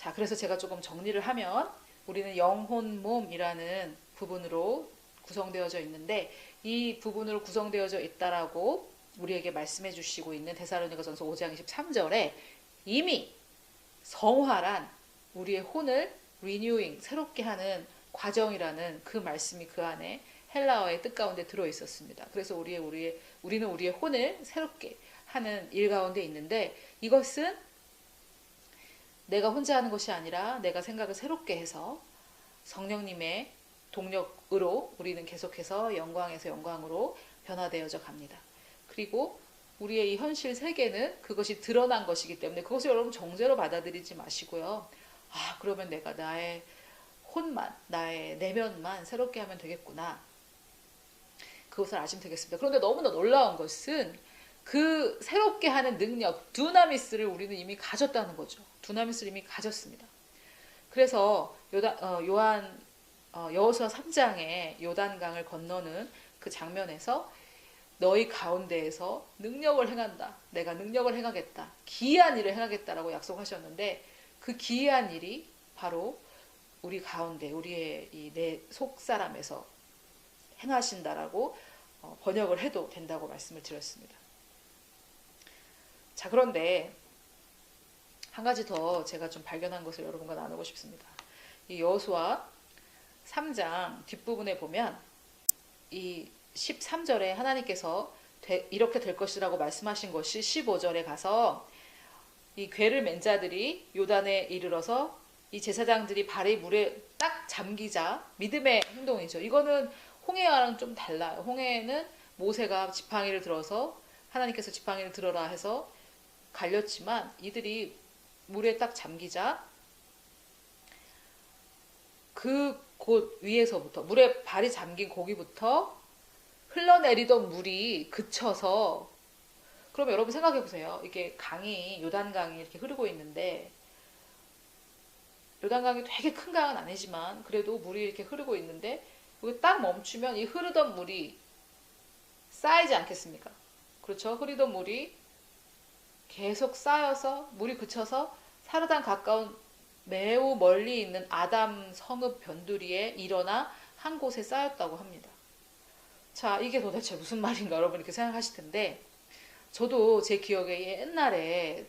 자, 그래서 제가 조금 정리를 하면 우리는 영혼, 몸이라는 부분으로 구성되어져 있는데 이 부분으로 구성되어져 있다라고 우리에게 말씀해 주시고 있는 데살로니가전서 5장 23절에 이미 성화란 우리의 혼을 리뉴잉, 새롭게 하는 과정이라는 그 말씀이 그 안에 헬라어의 뜻 가운데 들어 있었습니다. 그래서 우리는 우리의 혼을 새롭게 하는 일 가운데 있는데 이것은 내가 혼자 하는 것이 아니라 내가 생각을 새롭게 해서 성령님의 동력으로 우리는 계속해서 영광에서 영광으로 변화되어져 갑니다. 그리고 우리의 이 현실 세계는 그것이 드러난 것이기 때문에 그것을 여러분 정죄로 받아들이지 마시고요. 아, 그러면 내가 나의 혼만, 나의 내면만 새롭게 하면 되겠구나. 그것을 아시면 되겠습니다. 그런데 너무나 놀라운 것은 그 새롭게 하는 능력, 두나미스를 우리는 이미 가졌다는 거죠. 두나미스를 이미 가졌습니다. 그래서 여호수아 3장에 요단강을 건너는 그 장면에서 너희 가운데에서 능력을 행한다. 내가 능력을 행하겠다. 기이한 일을 행하겠다라고 약속하셨는데 그 기이한 일이 바로 우리 가운데 우리의 이 내 속사람에서 행하신다라고 번역을 해도 된다고 말씀을 드렸습니다. 자, 그런데 한 가지 더 제가 좀 발견한 것을 여러분과 나누고 싶습니다. 이 여호수아 3장 뒷부분에 보면 이 13절에 하나님께서 이렇게 될 것이라고 말씀하신 것이 15절에 가서 이 궤를 맨 자들이 요단에 이르러서 이 제사장들이 발이 물에 딱 잠기자 믿음의 행동이죠. 이거는 홍해와는 좀 달라요. 홍해에는 모세가 지팡이를 들어서 하나님께서 지팡이를 들어라 해서 갈렸지만 이들이 물에 딱 잠기자 그 곳 위에서부터 물에 발이 잠긴 거기부터 흘러내리던 물이 그쳐서 그럼 여러분 생각해 보세요. 이게 요단강이 이렇게 흐르고 있는데 요단강이 되게 큰 강은 아니지만 그래도 물이 이렇게 흐르고 있는데 여기 딱 멈추면 이 흐르던 물이 쌓이지 않겠습니까? 그렇죠? 흐르던 물이 계속 쌓여서 물이 그쳐서 사르단 가까운 매우 멀리 있는 아담 성읍 변두리에 일어나 한 곳에 쌓였다고 합니다. 자, 이게 도대체 무슨 말인가 여러분 이렇게 생각하실 텐데 저도 제 기억에 옛날에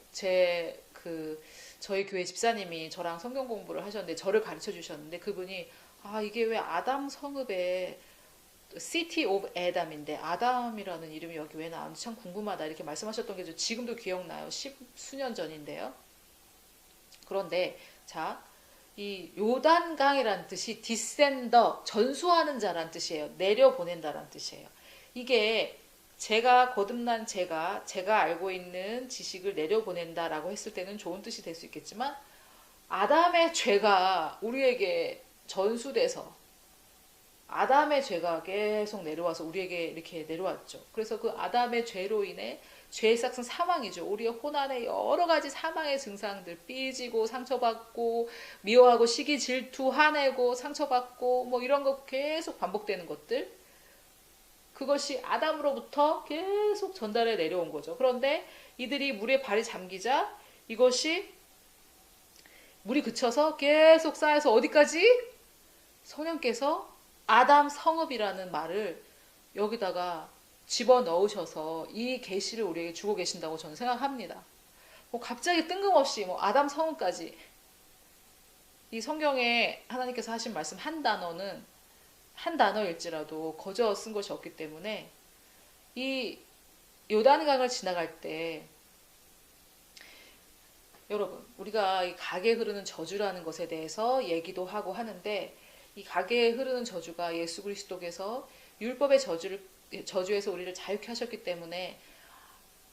저희 교회 집사님이 저랑 성경 공부를 하셨는데 저를 가르쳐 주셨는데 그분이 이게 왜 아담 성읍에 City of Adam인데 아담이라는 이름이 여기 왜 나왔는지 참 궁금하다 이렇게 말씀하셨던 게 지금도 기억나요. 십수년 전인데요. 그런데 자, 이 요단강이라는 뜻이 디센더, 전수하는 자란 뜻이에요. 내려보낸다란 뜻이에요. 이게 제가 거듭난 제가 알고 있는 지식을 내려보낸다라고 했을 때는 좋은 뜻이 될 수 있겠지만 아담의 죄가 우리에게 전수돼서 아담의 죄가 계속 내려와서 우리에게 이렇게 내려왔죠. 그래서 그 아담의 죄로 인해 죄의 싹은 사망이죠. 우리의 혼 안에 여러 가지 사망의 증상들, 삐지고 상처받고 미워하고 시기 질투 화내고 상처받고 뭐 이런 거 계속 반복되는 것들, 그것이 아담으로부터 계속 전달해 내려온 거죠. 그런데 이들이 물에 발이 잠기자 이것이 물이 그쳐서 계속 쌓여서 어디까지? 성령께서 아담 성읍이라는 말을 여기다가 집어넣으셔서 이 계시를 우리에게 주고 계신다고 저는 생각합니다. 갑자기 뜬금없이 아담 성읍까지 이 성경에 하나님께서 하신 말씀 한 단어는 한 단어일지라도 거저 쓴 것이 없기 때문에 이 요단강을 지나갈 때 여러분 우리가 이 강에 흐르는 저주라는 것에 대해서 얘기도 하고 하는데 이 강에 흐르는 저주가 예수 그리스도께서 율법의 저주에서 우리를 자유케 하셨기 때문에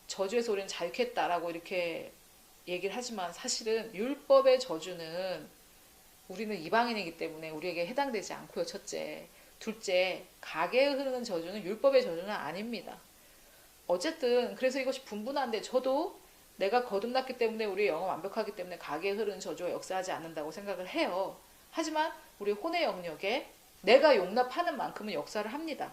저주에서 우리는 자유케 했다라고 이렇게 얘기를 하지만 사실은 율법의 저주는 우리는 이방인이기 때문에 우리에게 해당되지 않고요. 첫째. 둘째, 강에 흐르는 저주는 율법의 저주는 아닙니다. 어쨌든 그래서 이것이 분분한데 저도 내가 거듭났기 때문에 우리의 영은 완벽하기 때문에 강에 흐르는 저주가 역사하지 않는다고 생각을 해요. 하지만 우리 혼의 영역에 내가 용납하는 만큼은 역사를 합니다.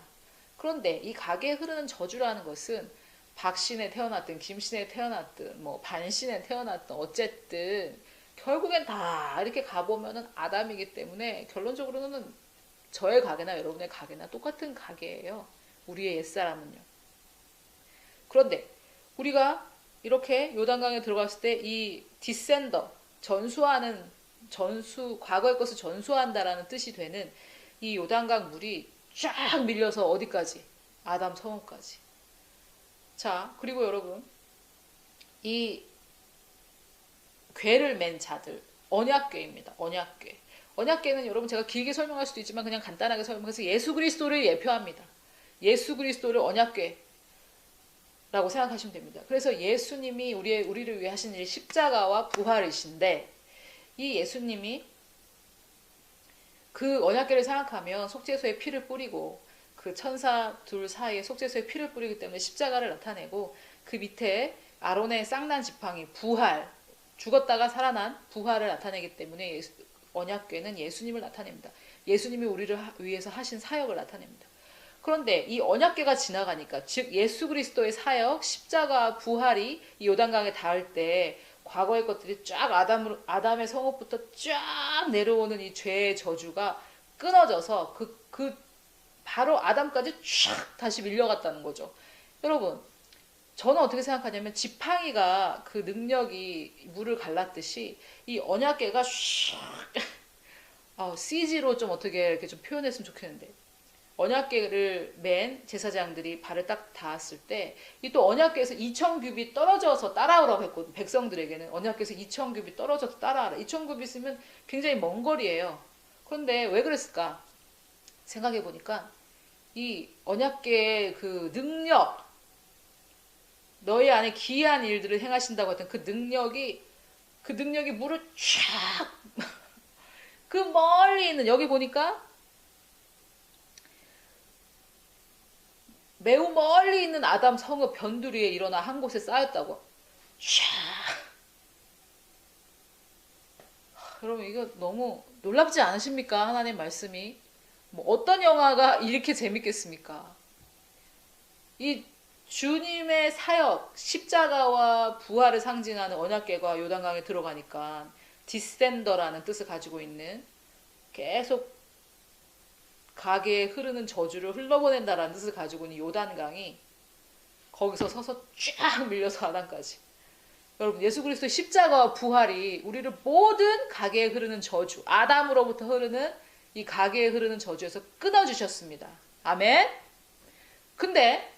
그런데 이 강에 흐르는 저주라는 것은 박신에 태어났든 김신에 태어났든 반신에 태어났든 어쨌든 결국엔 다 이렇게 가보면은 아담이기 때문에 결론적으로는 저의 가게나 여러분의 가게나 똑같은 가게예요. 우리의 옛사람은요. 그런데 우리가 이렇게 요단강에 들어갔을 때 이 디센더, 전수하는, 과거의 것을 전수한다라는 뜻이 되는 이 요단강 물이 쫙 밀려서 어디까지? 아담 성읍까지. 자, 그리고 여러분, 이 궤를 맨 자들, 언약궤입니다. 언약궤. 언약궤는 여러분 제가 길게 설명할 수도 있지만 그냥 간단하게 설명해서 예수 그리스도를 예표합니다. 예수 그리스도를 언약궤 라고 생각하시면 됩니다. 그래서 예수님이 우리를 위해 하신 일 십자가와 부활이신데, 이 예수님이 그 언약궤를 생각하면 속죄소에 피를 뿌리고 그 천사 둘 사이에 속죄소에 피를 뿌리기 때문에 십자가를 나타내고, 그 밑에 아론의 쌍난 지팡이 부활, 죽었다가 살아난 부활을 나타내기 때문에 언약궤는 예수님을 나타냅니다. 예수님이 우리를 위해서 하신 사역을 나타냅니다. 그런데 이 언약궤가 지나가니까, 즉 예수 그리스도의 사역, 십자가, 부활이 이 요단강에 닿을 때 과거의 것들이 쫙 아담의 성읍부터 쫙 내려오는 이 죄의 저주가 끊어져서 바로 아담까지 쫙 다시 밀려갔다는 거죠. 여러분, 저는 어떻게 생각하냐면 지팡이가 그 능력이 물을 갈랐듯이 이 언약궤가 CG로 좀 어떻게 이렇게 좀 표현했으면 좋겠는데, 언약궤를 맨 제사장들이 발을 딱 닿았을 때, 이 또 언약궤에서 2000규빗 떨어져서 따라오라고 했거든. 백성들에게는 언약궤에서 2000규빗 떨어져서 따라와라. 2000규빗이면 굉장히 먼 거리예요. 그런데 왜 그랬을까? 생각해 보니까 이 언약궤의 그 능력, 너희 안에 기이한 일들을 행하신다고 했던 그 능력이 물을 쫙 그 멀리 있는, 여기 보니까 매우 멀리 있는 아담 성읍 변두리에 일어나 한 곳에 쌓였다고. 쫙. 여러분, 이거 너무 놀랍지 않으십니까? 하나님 말씀이. 뭐 어떤 영화가 이렇게 재밌겠습니까? 이 주님의 사역, 십자가와 부활을 상징하는 언약궤가 요단강에 들어가니까 디센더라는 뜻을 가지고 있는, 계속 가게에 흐르는 저주를 흘러보낸다라는 뜻을 가지고 있는 요단강이 거기서 서서 쫙 밀려서 아담까지. 여러분, 예수 그리스도의 십자가와 부활이 우리를 모든 가게에 흐르는 저주, 아담으로부터 흐르는 이 가게에 흐르는 저주에서 끊어주셨습니다. 아멘. 근데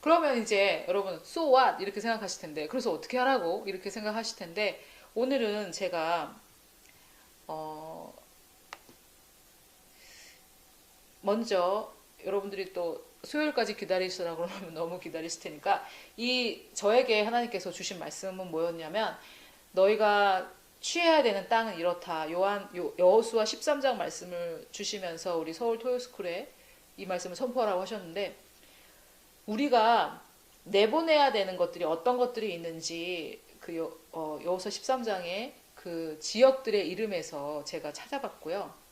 그러면 이제 여러분, so what? 이렇게 생각하실 텐데, 그래서 어떻게 하라고? 이렇게 생각하실 텐데, 오늘은 제가 먼저 여러분들이 또 수요일까지 기다리시라 그러면 너무 기다리실 테니까, 이 저에게 하나님께서 주신 말씀은 뭐였냐면, 너희가 취해야 되는 땅은 이렇다. 여호수아 13장 말씀을 주시면서 우리 서울 토요스쿨에 이 말씀을 선포하라고 하셨는데, 우리가 내보내야 되는 것들이 어떤 것들이 있는지 그 여호수아 13장의 그 지역들의 이름에서 제가 찾아봤고요.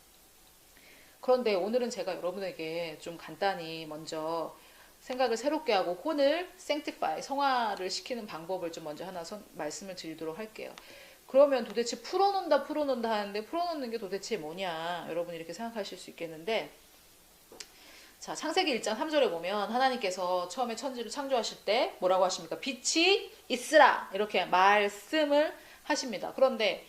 그런데 오늘은 제가 여러분에게 좀 간단히 먼저 생각을 새롭게 하고 혼을 sanctify, 성화를 시키는 방법을 좀 먼저 하나 말씀을 드리도록 할게요. 그러면 도대체 풀어놓는다 하는데, 풀어놓는 게 도대체 뭐냐, 여러분 이렇게 생각하실 수 있겠는데, 자, 창세기 1장 3절에 보면 하나님께서 처음에 천지를 창조하실 때 뭐라고 하십니까? 빛이 있으라, 이렇게 말씀을 하십니다. 그런데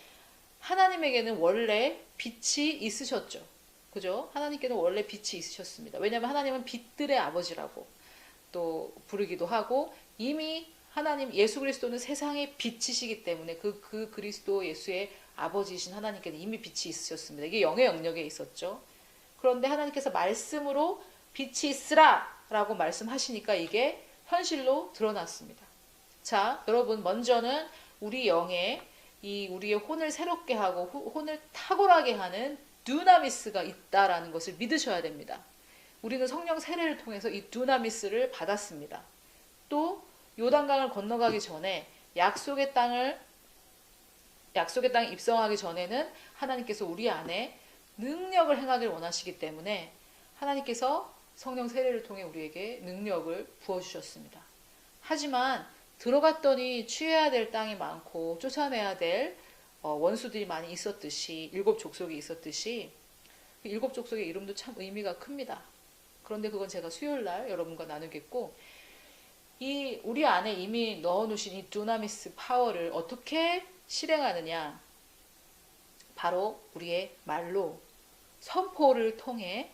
하나님에게는 원래 빛이 있으셨죠. 그죠? 하나님께는 원래 빛이 있으셨습니다. 왜냐하면 하나님은 빛들의 아버지라고 또 부르기도 하고, 이미 하나님 예수 그리스도는 세상의 빛이시기 때문에 그 그리스도 예수의 아버지이신 하나님께는 이미 빛이 있으셨습니다. 이게 영의 영역에 있었죠. 그런데 하나님께서 말씀으로 빛이 있으라 라고 말씀하시니까 이게 현실로 드러났습니다. 자, 여러분, 먼저는 우리 영에 우리의 혼을 새롭게 하고 혼을 탁월하게 하는 두나미스가 있다라는 것을 믿으셔야 됩니다. 우리는 성령 세례를 통해서 이 두나미스를 받았습니다. 또 요단강을 건너가기 전에 약속의 땅에 입성하기 전에는 하나님께서 우리 안에 능력을 행하길 원하시기 때문에 하나님께서 성령 세례를 통해 우리에게 능력을 부어주셨습니다. 하지만 들어갔더니 취해야 될 땅이 많고 쫓아내야 될 원수들이 많이 있었듯이 일곱 족속이 있었듯이 그 일곱 족속의 이름도 참 의미가 큽니다. 그런데 그건 제가 수요일 날 여러분과 나누겠고 이 우리 안에 이미 넣어놓으신 이 두나미스 파워를 어떻게 실행하느냐 바로 우리의 말로 선포를 통해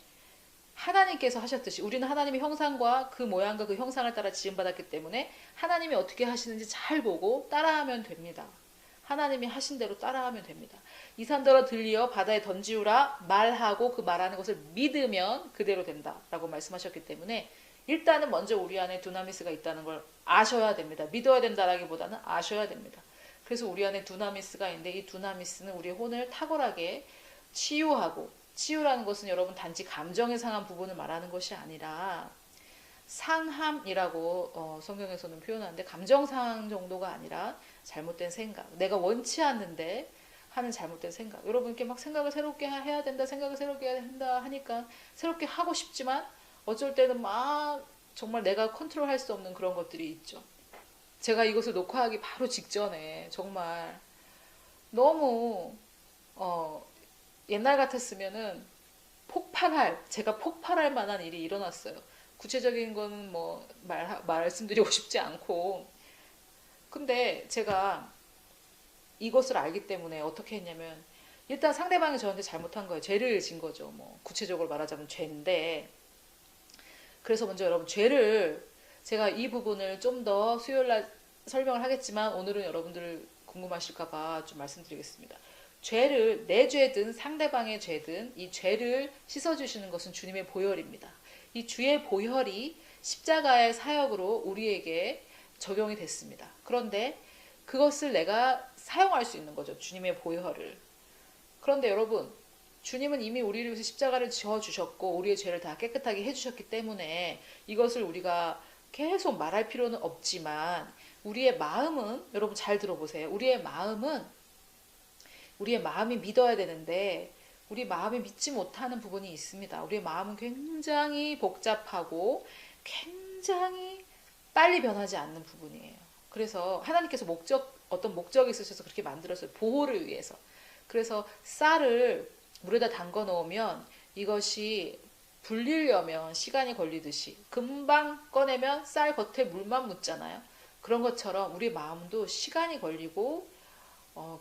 하나님께서 하셨듯이 우리는 하나님의 형상과 그 모양과 그 형상을 따라 지음받았기 때문에 하나님이 어떻게 하시는지 잘 보고 따라하면 됩니다. 하나님이 하신 대로 따라하면 됩니다. 이 산더러 들리어 바다에 던지우라 말하고 그 말하는 것을 믿으면 그대로 된다라고 말씀하셨기 때문에 일단은 먼저 우리 안에 두나미스가 있다는 걸 아셔야 됩니다. 믿어야 된다라기보다는 아셔야 됩니다. 그래서 우리 안에 두나미스가 있는데 이 두나미스는 우리의 혼을 탁월하게 치유하고 치유라는 것은 여러분 단지 감정에 상한 부분을 말하는 것이 아니라 상함이라고 성경에서는 표현하는데 감정 상한 정도가 아니라 잘못된 생각, 내가 원치 않는데 하는 잘못된 생각. 여러분 이렇게 막 생각을 새롭게 해야 된다, 생각을 새롭게 해야 된다 하니까 새롭게 하고 싶지만 어쩔 때는 막 정말 내가 컨트롤할 수 없는 그런 것들이 있죠. 제가 이것을 녹화하기 바로 직전에 정말 너무 옛날 같았으면은 제가 폭발할 만한 일이 일어났어요. 구체적인 거는 뭐 말씀드리고 싶지 않고. 근데 제가 이것을 알기 때문에 어떻게 했냐면 일단 상대방이 저한테 잘못한 거예요. 죄를 진 거죠. 뭐 구체적으로 말하자면 죄인데. 그래서 먼저 여러분 죄를 제가 이 부분을 좀 더 수요일 날 설명을 하겠지만 오늘은 여러분들 궁금하실까봐 좀 말씀드리겠습니다. 죄를 내 죄든 상대방의 죄든 이 죄를 씻어주시는 것은 주님의 보혈입니다. 이 주의 보혈이 십자가의 사역으로 우리에게 적용이 됐습니다. 그런데 그것을 내가 사용할 수 있는 거죠. 주님의 보혈을. 그런데 여러분 주님은 이미 우리를 위해서 십자가를 지어주셨고 우리의 죄를 다 깨끗하게 해주셨기 때문에 이것을 우리가 계속 말할 필요는 없지만 우리의 마음은 여러분 잘 들어보세요. 우리의 마음이 믿어야 되는데 우리 마음이 믿지 못하는 부분이 있습니다. 우리의 마음은 굉장히 복잡하고 굉장히 빨리 변하지 않는 부분이에요. 그래서 하나님께서 어떤 목적이 있으셔서 그렇게 만들었어요. 보호를 위해서. 그래서 쌀을 물에다 담궈 놓으면 이것이 불리려면 시간이 걸리듯이 금방 꺼내면 쌀 겉에 물만 묻잖아요. 그런 것처럼 우리 마음도 시간이 걸리고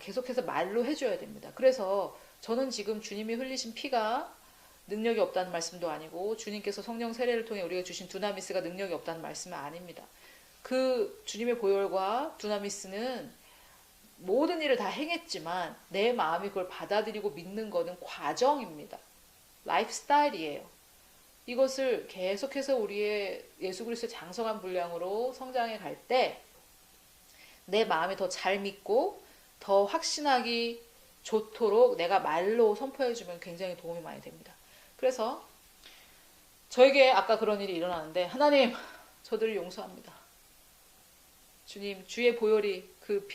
계속해서 말로 해줘야 됩니다. 그래서 저는 지금 주님이 흘리신 피가 능력이 없다는 말씀도 아니고 주님께서 성령 세례를 통해 우리가 주신 두나미스가 능력이 없다는 말씀은 아닙니다. 그 주님의 보혈과 두나미스는 모든 일을 다 행했지만 내 마음이 그걸 받아들이고 믿는 것은 과정입니다. 라이프 스타일이에요. 이것을 계속해서 우리의 예수 그리스도의 장성한 분량으로 성장해 갈 때 내 마음이 더 잘 믿고 더 확신하기 좋도록 내가 말로 선포해주면 굉장히 도움이 많이 됩니다. 그래서 저에게 아까 그런 일이 일어나는데 하나님 저들을 용서합니다. 주님 주의 보혈이 그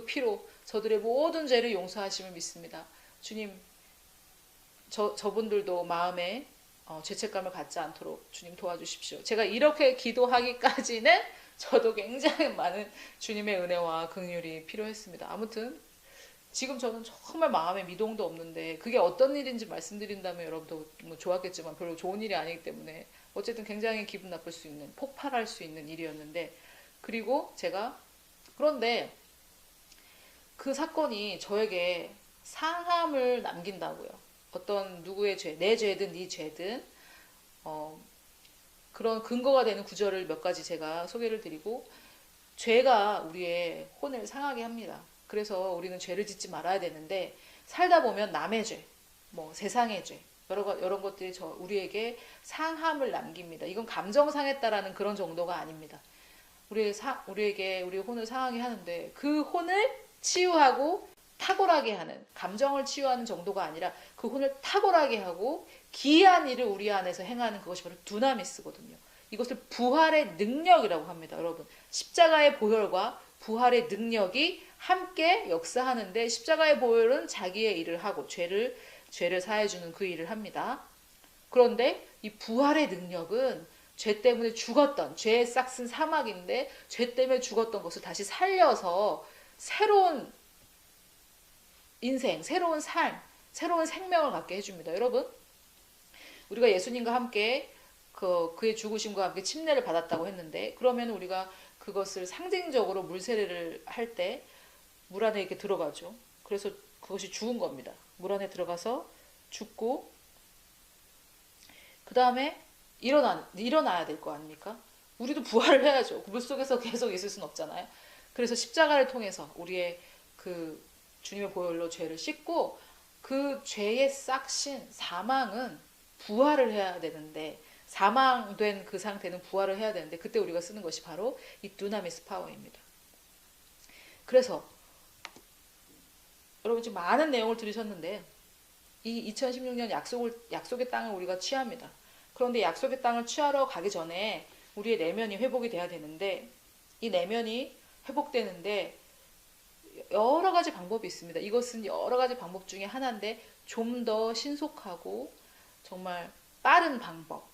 피로 저들의 모든 죄를 용서하심을 믿습니다. 주님 저분들도 마음에 죄책감을 갖지 않도록 주님 도와주십시오. 제가 이렇게 기도하기까지는 저도 굉장히 많은 주님의 은혜와 긍휼이 필요했습니다. 아무튼 지금 저는 정말 마음에 미동도 없는데 그게 어떤 일인지 말씀드린다면 여러분도 뭐 좋았겠지만 별로 좋은 일이 아니기 때문에 어쨌든 굉장히 기분 나쁠 수 있는 폭발할 수 있는 일이었는데 그리고 그런데 그 사건이 저에게 상함을 남긴다고요. 어떤 누구의 죄, 내 죄든 네 죄든 그런 근거가 되는 구절을 몇 가지 제가 소개를 드리고 죄가 우리의 혼을 상하게 합니다. 그래서 우리는 죄를 짓지 말아야 되는데 살다 보면 남의 죄, 뭐 세상의 죄 이런 것들이 우리에게 상함을 남깁니다. 이건 감정 상했다라는 그런 정도가 아닙니다. 우리에게 우리의 혼을 상하게 하는데 그 혼을 치유하고 탁월하게 하는 감정을 치유하는 정도가 아니라 그 혼을 탁월하게 하고 기이한 일을 우리 안에서 행하는 그것이 바로 두나미스거든요. 이것을 부활의 능력이라고 합니다. 여러분 십자가의 보혈과 부활의 능력이 함께 역사하는데 십자가의 보혈은 자기의 일을 하고 죄를 사해주는 그 일을 합니다. 그런데 이 부활의 능력은 죄 때문에 죽었던, 죄의 싹슨 사막인데 죄 때문에 죽었던 것을 다시 살려서 새로운 인생, 새로운 삶, 새로운 생명을 갖게 해줍니다. 여러분, 우리가 예수님과 함께 그의 죽으심과 함께 침례를 받았다고 했는데, 그러면 우리가 그것을 상징적으로 물 세례를 할 때 물 안에 이렇게 들어가죠. 그래서 그것이 죽은 겁니다. 물 안에 들어가서 죽고, 그 다음에 일어나야 될 거 아닙니까? 우리도 부활을 해야죠. 물 속에서 계속 있을 수는 없잖아요. 그래서 십자가를 통해서 우리의 그 주님의 보혈로 죄를 씻고, 그 죄의 싹신 사망은 부활을 해야 되는데, 사망된 그 상태는 부활을 해야 되는데, 그때 우리가 쓰는 것이 바로 이 두나미스 파워입니다. 그래서 여러분 지금 많은 내용을 들으셨는데, 이 2016년 약속의 땅을 우리가 취합니다. 그런데 약속의 땅을 취하러 가기 전에 우리의 내면이 회복이 돼야 되는데, 이 내면이 회복되는데 여러 가지 방법이 있습니다. 이것은 여러 가지 방법 중에 하나인데, 좀 더 신속하고 정말 빠른 방법,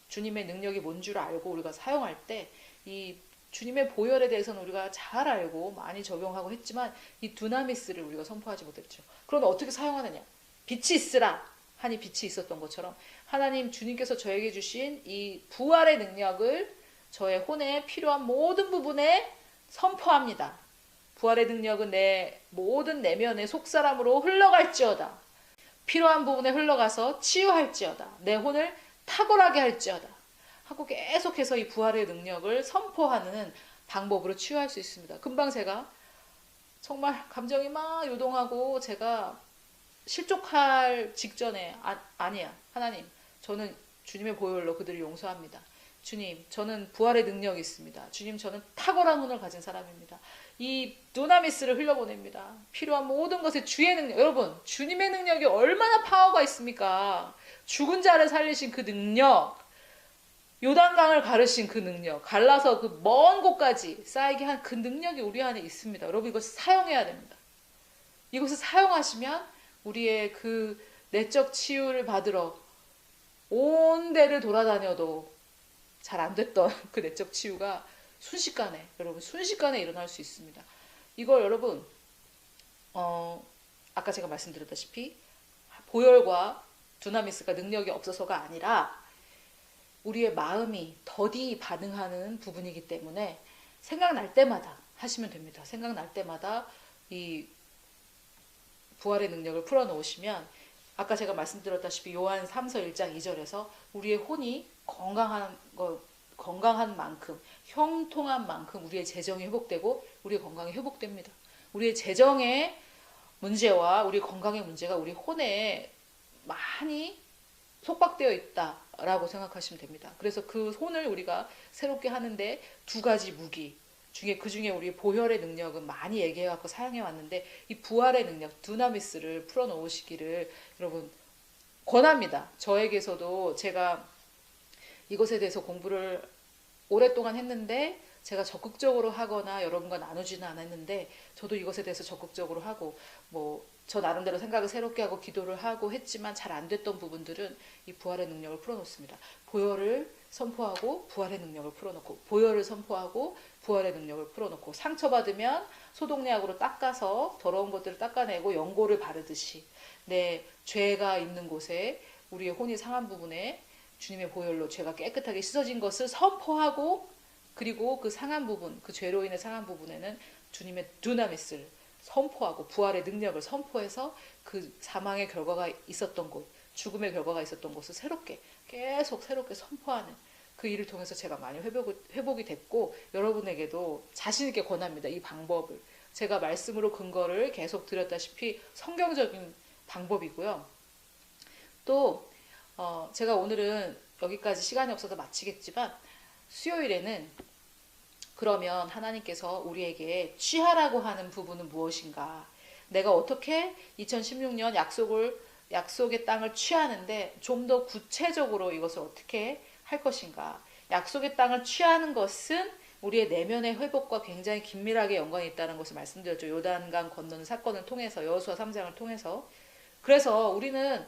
주님의 능력이 뭔 줄 알고 우리가 사용할 때, 이 주님의 보혈에 대해서는 우리가 잘 알고 많이 적용하고 했지만 이 두나미스를 우리가 선포하지 못했죠. 그런데 어떻게 사용하느냐? 빛이 있으라 하니 빛이 있었던 것처럼, 하나님 주님께서 저에게 주신 이 부활의 능력을 저의 혼에 필요한 모든 부분에 선포합니다. 부활의 능력은 내 모든 내면의 속사람으로 흘러갈지어다. 필요한 부분에 흘러가서 치유할지어다. 내 혼을 탁월하게 할지어다 하고 계속해서 이 부활의 능력을 선포하는 방법으로 치유할 수 있습니다. 금방 제가 정말 감정이 막 요동하고 제가 실족할 직전에 아니야 하나님, 저는 주님의 보혈로 그들을 용서합니다. 주님, 저는 부활의 능력이 있습니다. 주님, 저는 탁월한 혼을 가진 사람입니다. 이 두나미스를 흘려보냅니다. 필요한 모든 것에 주의 능력, 여러분 주님의 능력이 얼마나 파워가 있습니까? 죽은 자를 살리신 그 능력, 요단강을 가르신 그 능력, 갈라서 그 먼 곳까지 쌓이게 한 그 능력이 우리 안에 있습니다. 여러분 이것을 사용해야 됩니다. 이것을 사용하시면 우리의 그 내적 치유를 받으러 온 데를 돌아다녀도 잘 안 됐던 그 내적 치유가 순식간에, 여러분 순식간에 일어날 수 있습니다. 이걸 여러분 아까 제가 말씀드렸다시피 보혈과 두나미스가 능력이 없어서가 아니라 우리의 마음이 더디 반응하는 부분이기 때문에 생각날 때마다 하시면 됩니다. 생각날 때마다 이 부활의 능력을 풀어놓으시면, 아까 제가 말씀드렸다시피 요한 3서 1장 2절에서 우리의 혼이 건강한 만큼, 형통한 만큼 우리의 재정이 회복되고 우리의 건강이 회복됩니다. 우리의 재정의 문제와 우리 건강의 문제가 우리 혼에 많이 속박되어 있다라고 생각하시면 됩니다. 그래서 그 혼을 우리가 새롭게 하는데 두 가지 무기 중에, 그 중에 우리 보혈의 능력은 많이 얘기해갖고 사용해 왔는데, 이 부활의 능력 두나미스를 풀어놓으시기를 여러분 권합니다. 저에게서도 제가 이것에 대해서 공부를 오랫동안 했는데 제가 적극적으로 하거나 여러분과 나누지는 않았는데, 저도 이것에 대해서 적극적으로 하고 저 나름대로 생각을 새롭게 하고 기도를 하고 했지만 잘 안 됐던 부분들은 이 부활의 능력을 풀어놓습니다. 보혈을 선포하고 부활의 능력을 풀어놓고, 보혈을 선포하고 부활의 능력을 풀어놓고, 상처받으면 소독약으로 닦아서 더러운 것들을 닦아내고 연고를 바르듯이 내 죄가 있는 곳에, 우리의 혼이 상한 부분에 주님의 보혈로 죄가 깨끗하게 씻어진 것을 선포하고, 그리고 그 상한 부분, 그 죄로 인해 상한 부분에는 주님의 두나미스를 선포하고 부활의 능력을 선포해서 그 사망의 결과가 있었던 곳, 죽음의 결과가 있었던 곳을 계속 새롭게 선포하는 그 일을 통해서 제가 많이 회복이 됐고, 여러분에게도 자신 있게 권합니다. 이 방법을 제가 말씀으로 근거를 계속 드렸다시피 성경적인 방법이고요. 또 제가 오늘은 여기까지 시간이 없어서 마치겠지만, 수요일에는 그러면 하나님께서 우리에게 취하라고 하는 부분은 무엇인가? 내가 어떻게 2016년 약속의 땅을 취하는데 좀 더 구체적으로 이것을 어떻게 할 것인가? 약속의 땅을 취하는 것은 우리의 내면의 회복과 굉장히 긴밀하게 연관이 있다는 것을 말씀드렸죠. 요단강 건너는 사건을 통해서, 여호수아 3장을 통해서. 그래서 우리는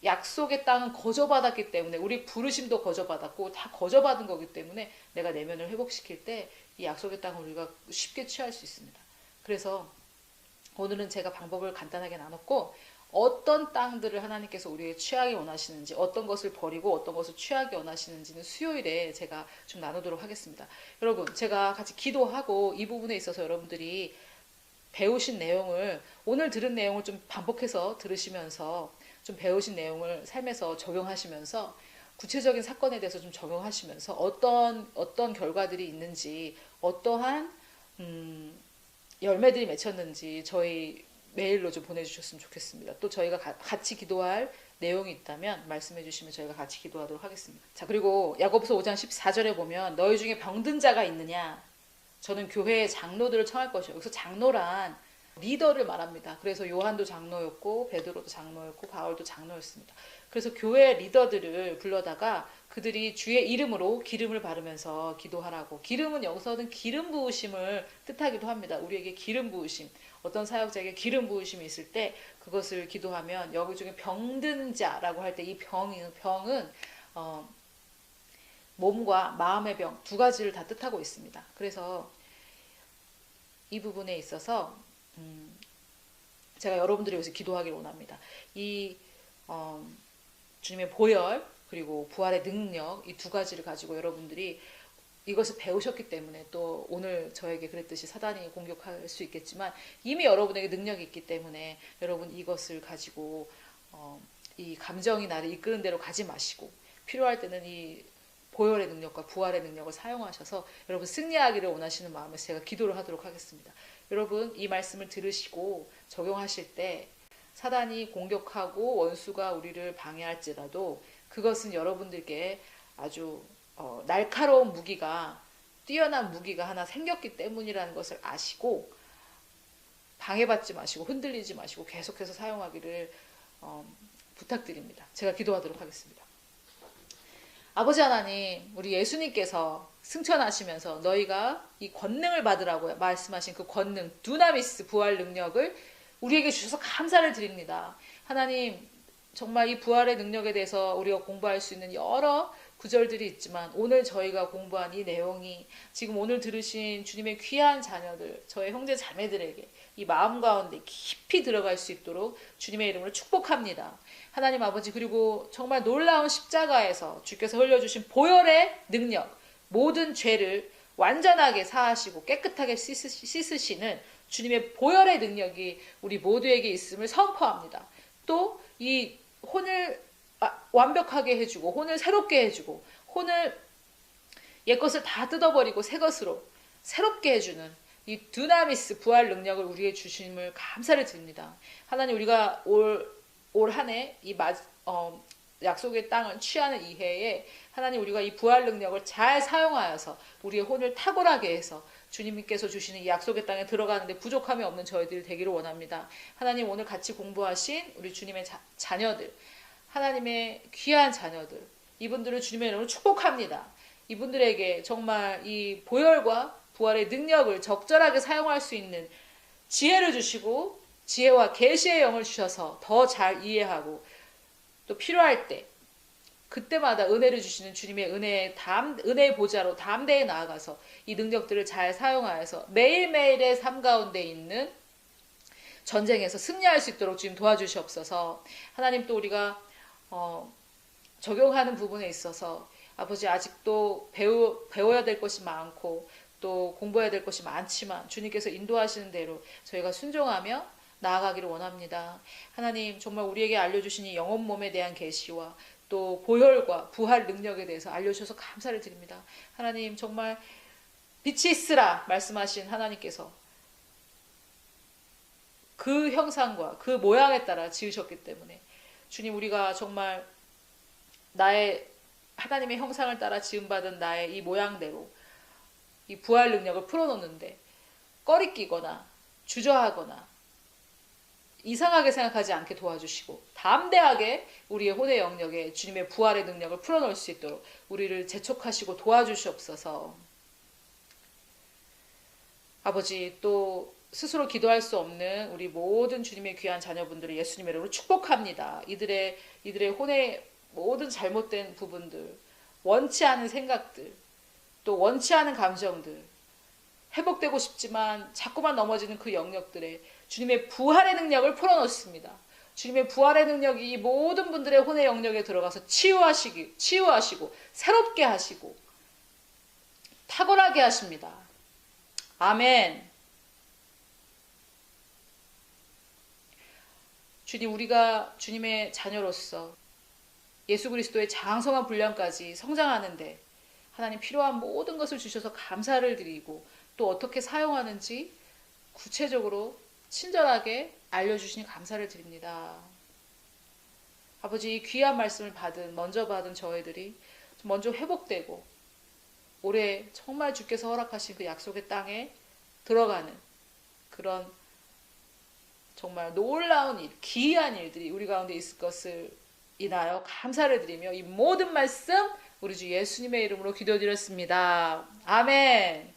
약속의 땅은 거저받았기 때문에 우리 부르심도 거저받았고 다 거저받은 거기 때문에 내가 내면을 회복시킬 때 이 약속의 땅을 우리가 쉽게 취할 수 있습니다. 그래서 오늘은 제가 방법을 간단하게 나눴고 어떤 땅들을 하나님께서 우리에게 취하기 원하시는지 어떤 것을 버리고 어떤 것을 취하기 원하시는지는 수요일에 제가 좀 나누도록 하겠습니다. 여러분 제가 같이 기도하고 이 부분에 있어서 여러분들이 배우신 내용을 오늘 들은 내용을 좀 반복해서 들으시면서 좀 배우신 내용을 삶에서 적용하시면서 구체적인 사건에 대해서 좀 적용하시면서 어떤 결과들이 있는지 어떠한 열매들이 맺혔는지 저희 메일로 좀 보내주셨으면 좋겠습니다. 또 저희가 같이 기도할 내용이 있다면 말씀해 주시면 저희가 같이 기도하도록 하겠습니다. 자, 그리고 야고보서 5장 14절에 보면 너희 중에 병든 자가 있느냐? 저는 교회의 장로들을 청할 것이요. 여기서 장로란 리더를 말합니다. 그래서 요한도 장로였고 베드로도 장로였고 바울도 장로였습니다. 그래서 교회 리더들을 불러다가 그들이 주의 이름으로 기름을 바르면서 기도하라고. 기름은 여기서는 기름 부으심을 뜻하기도 합니다. 우리에게 기름 부으심, 어떤 사역자에게 기름 부으심이 있을 때 그것을 기도하면 여기 중에 병든 자라고 할 때 이 병은 몸과 마음의 병 두 가지를 다 뜻하고 있습니다. 그래서 이 부분에 있어서 제가 여러분들이 위해서 기도하기를 원합니다. 이 주님의 보혈 그리고 부활의 능력 이 두 가지를 가지고 여러분들이 이것을 배우셨기 때문에 또 오늘 저에게 그랬듯이 사단이 공격할 수 있겠지만 이미 여러분에게 능력이 있기 때문에 여러분 이것을 가지고 이 감정이 나를 이끄는 대로 가지 마시고 필요할 때는 이 보혈의 능력과 부활의 능력을 사용하셔서 여러분 승리하기를 원하시는 마음에서 제가 기도를 하도록 하겠습니다. 여러분 이 말씀을 들으시고 적용하실 때 사단이 공격하고 원수가 우리를 방해할지라도 그것은 여러분들께 아주 날카로운 무기가 뛰어난 무기가 하나 생겼기 때문이라는 것을 아시고 방해받지 마시고 흔들리지 마시고 계속해서 사용하기를 부탁드립니다. 제가 기도하도록 하겠습니다. 아버지 하나님, 우리 예수님께서 승천하시면서 너희가 이 권능을 받으라고 말씀하신 그 권능, 두나미스 부활 능력을 우리에게 주셔서 감사를 드립니다. 하나님, 정말 이 부활의 능력에 대해서 우리가 공부할 수 있는 여러 구절들이 있지만 오늘 저희가 공부한 이 내용이 지금 오늘 들으신 주님의 귀한 자녀들, 저의 형제 자매들에게 이 마음 가운데 깊이 들어갈 수 있도록 주님의 이름으로 축복합니다. 하나님 아버지, 그리고 정말 놀라운 십자가에서 주께서 흘려주신 보혈의 능력, 모든 죄를 완전하게 사하시고 깨끗하게 씻으시는 주님의 보혈의 능력이 우리 모두에게 있음을 선포합니다. 또 이 혼을 완벽하게 해주고 혼을 새롭게 해주고 혼을 옛것을 다 뜯어버리고 새것으로 새롭게 해주는 이 두나미스 부활 능력을 우리에게 주심을 감사를 드립니다. 하나님, 우리가 올 한 해 이 약속의 땅을 취하는 이 해에 하나님, 우리가 이 부활 능력을 잘 사용하여서 우리의 혼을 탁월하게 해서 주님께서 주시는 이 약속의 땅에 들어가는데 부족함이 없는 저희들이 되기를 원합니다. 하나님, 오늘 같이 공부하신 우리 주님의 자녀들, 하나님의 귀한 자녀들, 이분들을 주님의 이름으로 축복합니다. 이분들에게 정말 이 보혈과 부활의 능력을 적절하게 사용할 수 있는 지혜를 주시고 지혜와 계시의 영을 주셔서 더 잘 이해하고 또 필요할 때 그때마다 은혜를 주시는 주님의 은혜의 보좌로 담대히 나아가서 이 능력들을 잘 사용하여서 매일매일의 삶 가운데 있는 전쟁에서 승리할 수 있도록 주님 도와주시옵소서. 하나님, 또 우리가 적용하는 부분에 있어서 아버지 아직도 배워야 될 것이 많고 또 공부해야 될 것이 많지만 주님께서 인도하시는 대로 저희가 순종하며 나아가기를 원합니다. 하나님, 정말 우리에게 알려주신 이 영혼 몸에 대한 계시와 또 보혈과 부활 능력에 대해서 알려주셔서 감사를 드립니다. 하나님, 정말 빛이 있으라 말씀하신 하나님께서 그 형상과 그 모양에 따라 지으셨기 때문에 주님, 우리가 정말 나의 하나님의 형상을 따라 지음받은 나의 이 모양대로 이 부활 능력을 풀어놓는데 꺼리끼거나 주저하거나 이상하게 생각하지 않게 도와주시고 담대하게 우리의 혼의 영역에 주님의 부활의 능력을 풀어놓을 수 있도록 우리를 재촉하시고 도와주시옵소서. 아버지, 또 스스로 기도할 수 없는 우리 모든 주님의 귀한 자녀분들을 예수님의 이름으로 축복합니다. 이들의 혼의 모든 잘못된 부분들, 원치 않은 생각들, 또 원치 않은 감정들, 회복되고 싶지만 자꾸만 넘어지는 그 영역들에 주님의 부활의 능력을 풀어놓습니다. 주님의 부활의 능력이 이 모든 분들의 혼의 영역에 들어가서 치유하시고 새롭게 하시고 탁월하게 하십니다. 아멘. 주님, 우리가 주님의 자녀로서 예수 그리스도의 장성한 분량까지 성장하는데 하나님 필요한 모든 것을 주셔서 감사를 드리고 또 어떻게 사용하는지 구체적으로 친절하게 알려주시니 감사를 드립니다. 아버지, 이 귀한 말씀을 먼저 받은 저희들이 먼저 회복되고 올해 정말 주께서 허락하신 그 약속의 땅에 들어가는 그런 정말 놀라운 일, 기이한 일들이 우리 가운데 있을 것을 인하여 감사를 드리며 이 모든 말씀 우리 주 예수님의 이름으로 기도드렸습니다. 아멘.